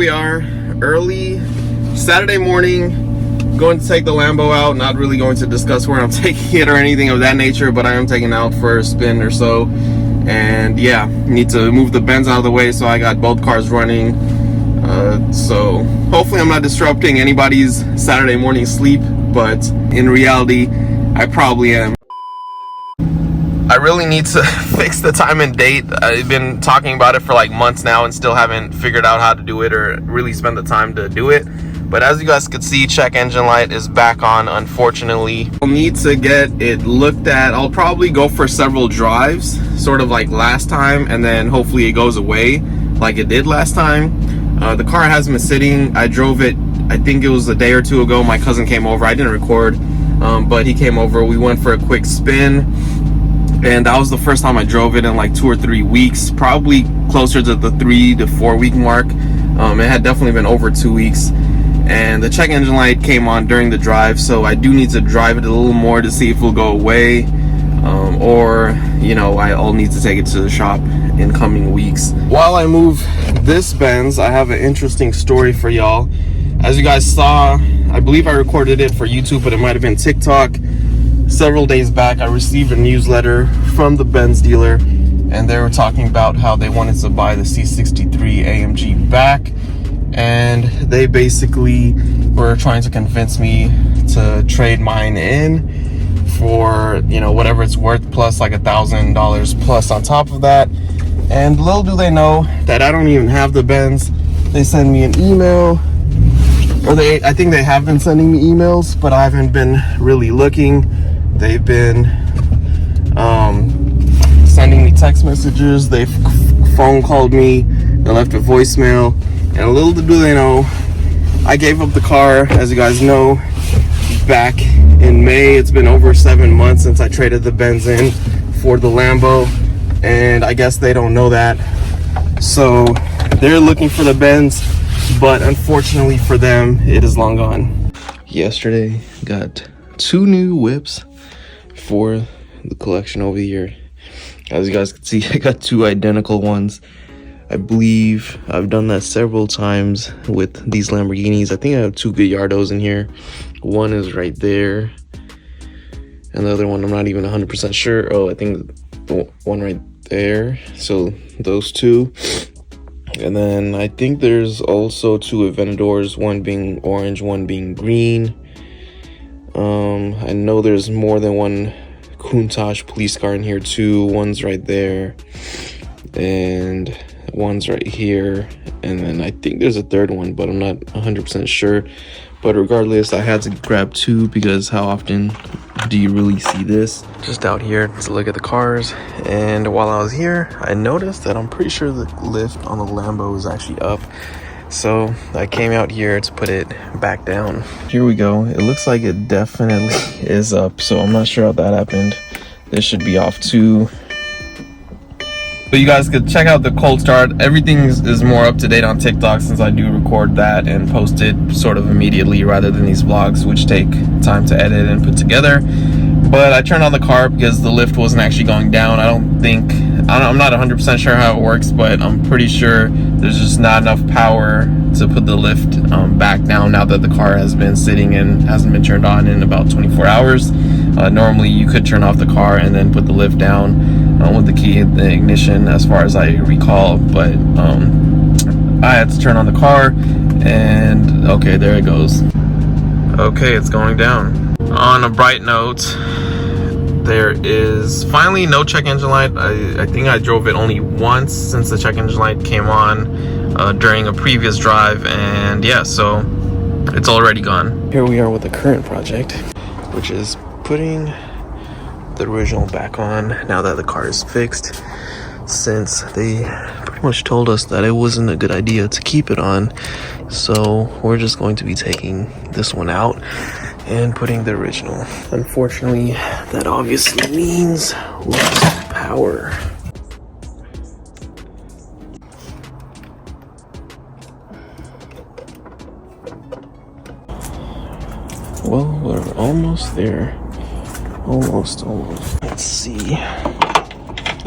we are, early Saturday morning, going to take the Lambo out. Not really going to discuss where I'm taking it or anything of that nature, but I am taking it out for a spin or so. And yeah, need to move the Benz out of the way, so I got both cars running. So hopefully I'm not disrupting anybody's Saturday morning sleep, but in reality, I probably am. I really need to fix the time and date. I've been talking about it for like months now and still haven't figured out how to do it or really spend the time to do it. But as you guys could see, check engine light is back on, unfortunately. I'll need to get it looked at. I'll probably go for several drives, sort of like last time, and then hopefully it goes away like it did last time. The car has been sitting. I drove it, I think it was a day or two ago. My cousin came over. I didn't record, but he came over. We went for a quick spin. And that was the first time I drove it in like 2 or 3 weeks, probably closer to the 3 to 4 week mark. It had definitely been over 2 weeks. And the check engine light came on during the drive, so I do need to drive it a little more to see if it'll go away. Or, you know, I'll need to take it to the shop in coming weeks. While I move this Benz, I have an interesting story for y'all. As you guys saw, I believe I recorded it for YouTube, but it might have been TikTok. Several days back, I received a newsletter from the Benz dealer, and they were talking about how they wanted to buy the C63 AMG back, and they basically were trying to convince me to trade mine in for, you know, whatever it's worth, plus like $1,000 plus on top of that. And little do they know that I don't even have the Benz. They send me an email, or I think they have been sending me emails, but I haven't been really looking. They've been sending me text messages. They've phone called me. They left a voicemail. And little do they know, I gave up the car, as you guys know, back in May. It's been over 7 months since I traded the Benz in for the Lambo. And I guess they don't know that. So they're looking for the Benz, but unfortunately for them, it is long gone. Yesterday, got 2 new whips for the collection over here. As you guys can see, I got 2 identical ones. I believe I've done that several times with these Lamborghinis. I think I have 2 Gallardos in here. One is right there, and the other one I'm not even 100% sure. Oh, I think the one right there. So those 2. And then I think there's also 2 Aventadors, one being orange, one being green. I know there's more than one Countach police car in here too. One's right there, and one's right here, and then I think there's a 3rd one, but I'm not 100% sure. But regardless, I had to grab 2 because how often do you really see this? Just out here to look at the cars, and while I was here, I noticed that I'm pretty sure the lift on the Lambo is actually up. So I came out here to put it back down. Here we go. It looks like it definitely is up, so I'm not sure how that happened. This should be off too. But you guys could check out the cold start. Everything is more up to date on TikTok, since I do record that and post it sort of immediately rather than these vlogs, which take time to edit and put together. But I turned on the car because the lift wasn't actually going down. I'm not 100% sure how it works, but I'm pretty sure there's just not enough power to put the lift back down now that the car has been sitting and hasn't been turned on in about 24 hours. Normally you could turn off the car and then put the lift down with the key in the ignition, as far as I recall, but I had to turn on the car, and okay, there it goes. Okay, it's going down. On a bright note, there is finally no check engine light. I think I drove it only once since the check engine light came on during a previous drive, and yeah, so it's already gone. Here we are with the current project, which is putting the original back on now that the car is fixed, since they pretty much told us that it wasn't a good idea to keep it on. So we're just going to be taking this one out and putting the original. Unfortunately, that obviously means less power. Well, we're almost there. Almost. Let's see.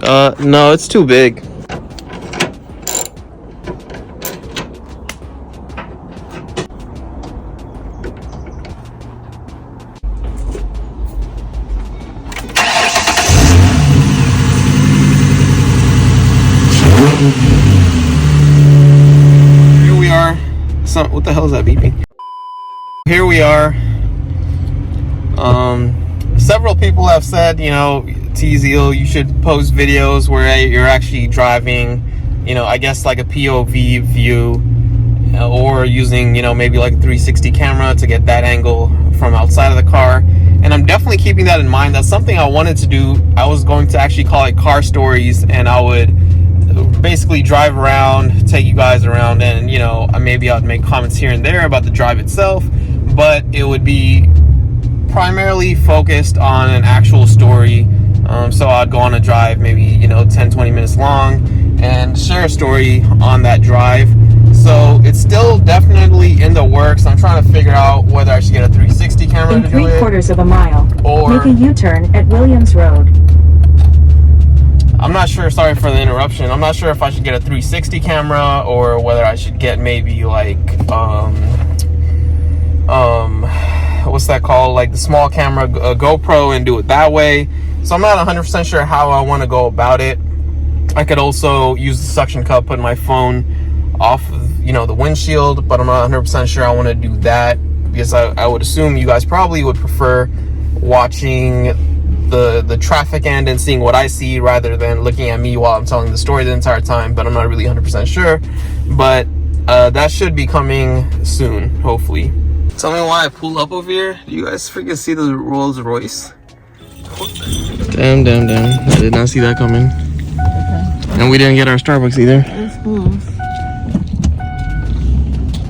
No, it's too big. what the hell is that beeping? Here we are. Several people have said, you know, ℂ𝕝𝕒, you should post videos where you're actually driving, you know, I guess like a POV view, or using, you know, maybe like a 360 camera to get that angle from outside of the car. And I'm definitely keeping that in mind. That's something I wanted to do. I was going to actually call it car stories, and I would basically drive around, take you guys around, and, you know, maybe I'd make comments here and there about the drive itself, but it would be primarily focused on an actual story. So I'd go on a drive, maybe, you know, 10-20 minutes long, and share a story on that drive. So it's still definitely in the works. I'm trying to figure out whether I should get a 360 camera in to do it. 3/4 of a mile, or make a U-turn at Williams Road. I'm not sure, sorry for the interruption. I'm not sure if I should get a 360 camera or whether I should get maybe like what's that called, like the small camera, a GoPro, and do it that way. So I'm not 100% sure how I want to go about it. I could also use the suction cup, put my phone off of, you know, the windshield, but I'm not 100% sure I want to do that, because I would assume you guys probably would prefer watching the traffic end and seeing what I see rather than looking at me while I'm telling the story the entire time. But I'm not really 100% sure, but that should be coming soon, hopefully. Tell me why I pulled up over here. Do you guys freaking see the Rolls Royce? Damn. I did not see that coming. Okay. And we didn't get our Starbucks either.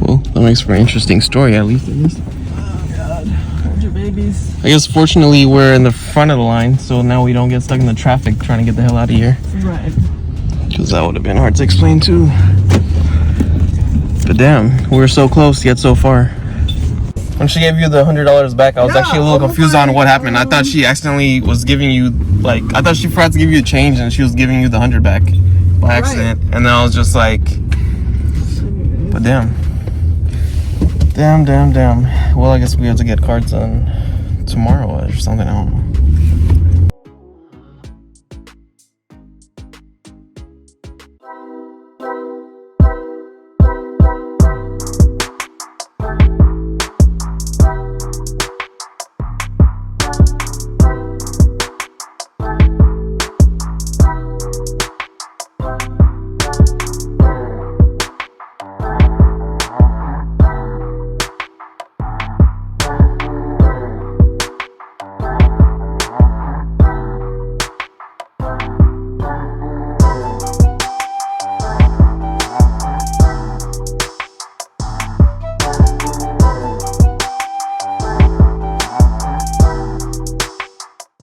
Well, that makes for an interesting story, at least it is. Oh God, hold your babies. I guess fortunately we're in the front of the line, so now we don't get stuck in the traffic trying to get the hell out of here. Right. Because that would have been hard to explain too. But damn, we were so close yet so far. When she gave you the $100 back, I was actually a little confused on what happened. I thought she accidentally was giving you, like, I thought she forgot to give you a change and she was giving you the 100 back by accident. Right. And then I was just like, but damn. Damn. Well, I guess we have to get cards on tomorrow or something, I don't know.